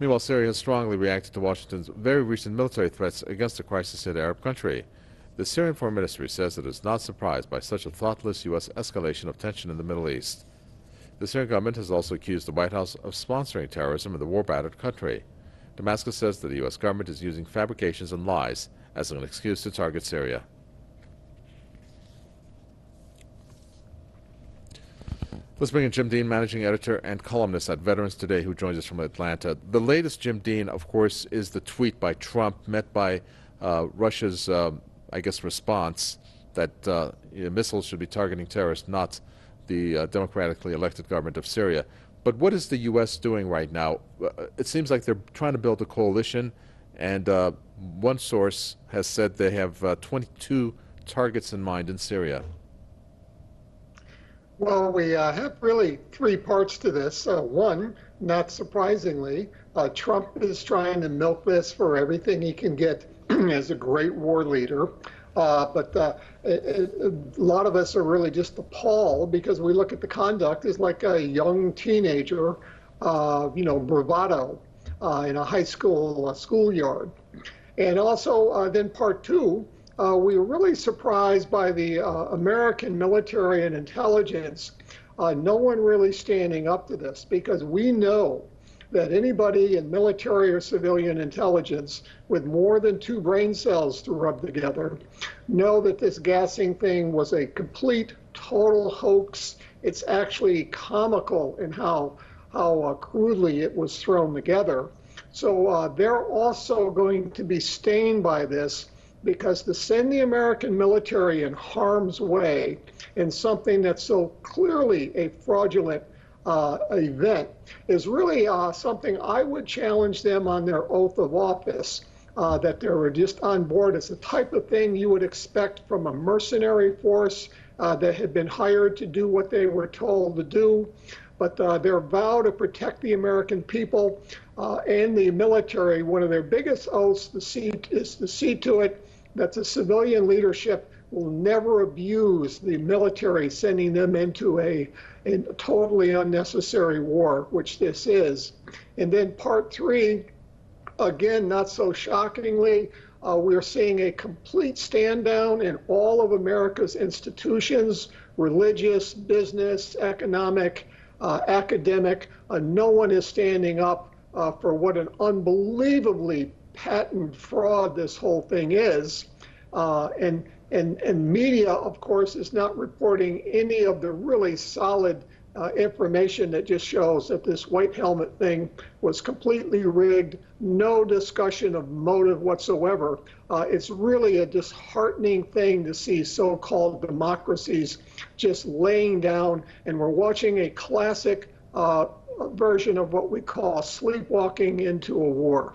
Meanwhile, Syria has strongly reacted to Washington's very recent military threats against the crisis-hit Arab country. The Syrian Foreign Ministry says it is not surprised by such a thoughtless U.S. escalation of tension in the Middle East. The Syrian government has also accused the White House of sponsoring terrorism in the war-battered country. Damascus says that the U.S. government is using fabrications and lies as an excuse to target Syria. Let's bring in Jim Dean, managing editor and columnist at Veterans Today, who joins us from Atlanta. The latest, Jim Dean, of course, is the tweet by Trump met by Russia's, I guess, response that missiles should be targeting terrorists, not the democratically elected government of Syria. But what is the U.S. doing right now? It seems like they're trying to build a coalition, and one source has said they have 22 targets in mind in Syria. Well, we have really three parts to this. One, not surprisingly, Trump is trying to milk this for everything he can get as a great war leader. But a lot of us are really just appalled because we look at the conduct as like a young teenager, bravado in a high school schoolyard. And also then part two, we were really surprised by the American military and intelligence. No one really standing up to this because we know that anybody in military or civilian intelligence with more than two brain cells to rub together know that this gassing thing was a complete, total hoax. It's actually comical in how crudely it was thrown together. So they're also going to be stained by this, because to send the American military in harm's way in something that's so clearly a fraudulent event is really something I would challenge them on their oath of office, that they were just on board. It's the type of thing you would expect from a mercenary force that had been hired to do what they were told to do. But their vow to protect the American people and the military, one of their biggest oaths is to see to it that the civilian leadership will never abuse the military, sending them into a totally unnecessary war, which this is. And then part three, again, not so shockingly, we're seeing a complete stand down in all of America's institutions, religious, business, economic, academic. No one is standing up for what an unbelievably patent fraud this whole thing is. And media, of course, is not reporting any of the really solid information that just shows that this white helmet thing was completely rigged, no discussion of motive whatsoever. It's really a disheartening thing to see so-called democracies just laying down, and we're watching a classic version of what we call sleepwalking into a war.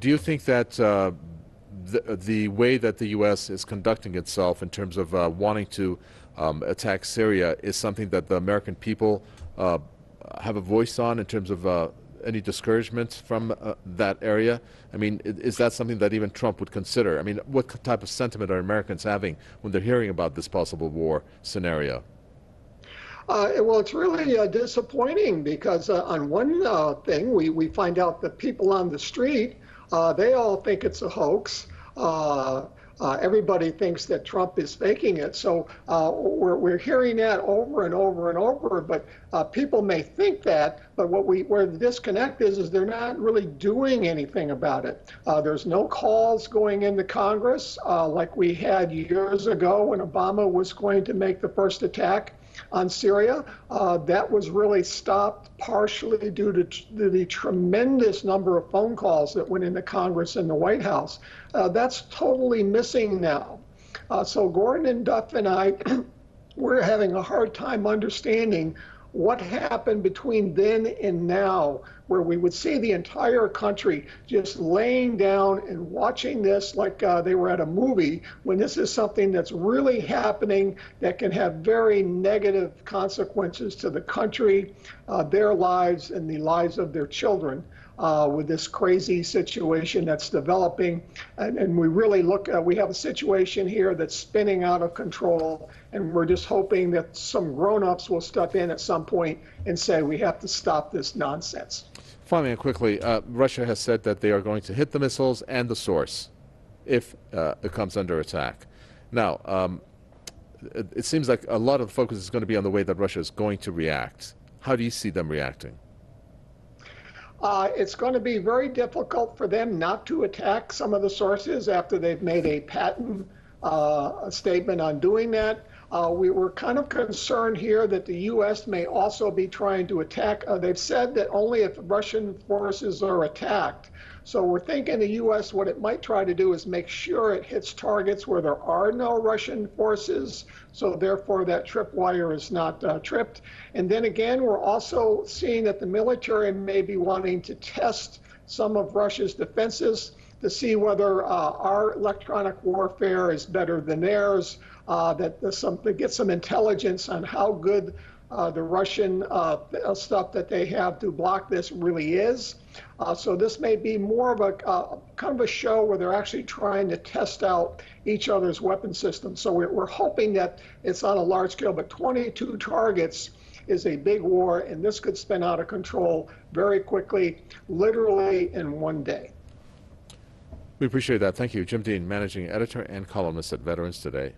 Do you think that the way that the U.S. is conducting itself in terms of wanting to attack Syria is something that the American people have a voice on in terms of any discouragement from that area? I mean, is that something that even Trump would consider? I mean, what type of sentiment are Americans having when they're hearing about this possible war scenario? Well, it's really disappointing because on one thing, we find out that people on the street, they all think it's a hoax. Everybody thinks that Trump is faking it. So we're hearing that over and over and over. But people may think that, but where the disconnect is they're not really doing anything about it. There's no calls going into Congress like we had years ago when Obama was going to make the first attack on Syria. That was really stopped partially due to the tremendous number of phone calls that went into Congress and the White House. That's totally missing now. So Gordon and Duff and I, we're having a hard time understanding what happened between then and now, where we would see the entire country just laying down and watching this like they were at a movie, when this is something that's really happening that can have very negative consequences to the country, their lives, and the lives of their children. With this crazy situation that's developing. And we really we have a situation here that's spinning out of control, And we're just hoping that some grown-ups will step in at some point and say we have to stop this nonsense. Finally and quickly, Russia has said that they are going to hit the missiles and the source if it comes under attack. Now, it seems like a lot of the focus is going to be on the way that Russia is going to react. How do you see them reacting? It's going to be very difficult for them not to attack some of the sources after they've made a patent statement on doing that. We were kind of concerned here that the U.S. may also be trying to attack. They've said that only if Russian forces are attacked. So we're thinking the U.S., what it might try to do is make sure it hits targets where there are no Russian forces. So therefore, that tripwire is not tripped. And then again, we're also seeing that the military may be wanting to test some of Russia's defenses to see whether our electronic warfare is better than theirs, to get some intelligence on how good the Russian stuff that they have to block this really is. So this may be more of a kind of a show where they're actually trying to test out each other's weapon systems. So we're hoping that it's on a large scale, but 22 targets is a big war, and this could spin out of control very quickly, literally in one day. We appreciate that. Thank you. Jim Dean, Managing Editor and columnist at Veterans Today.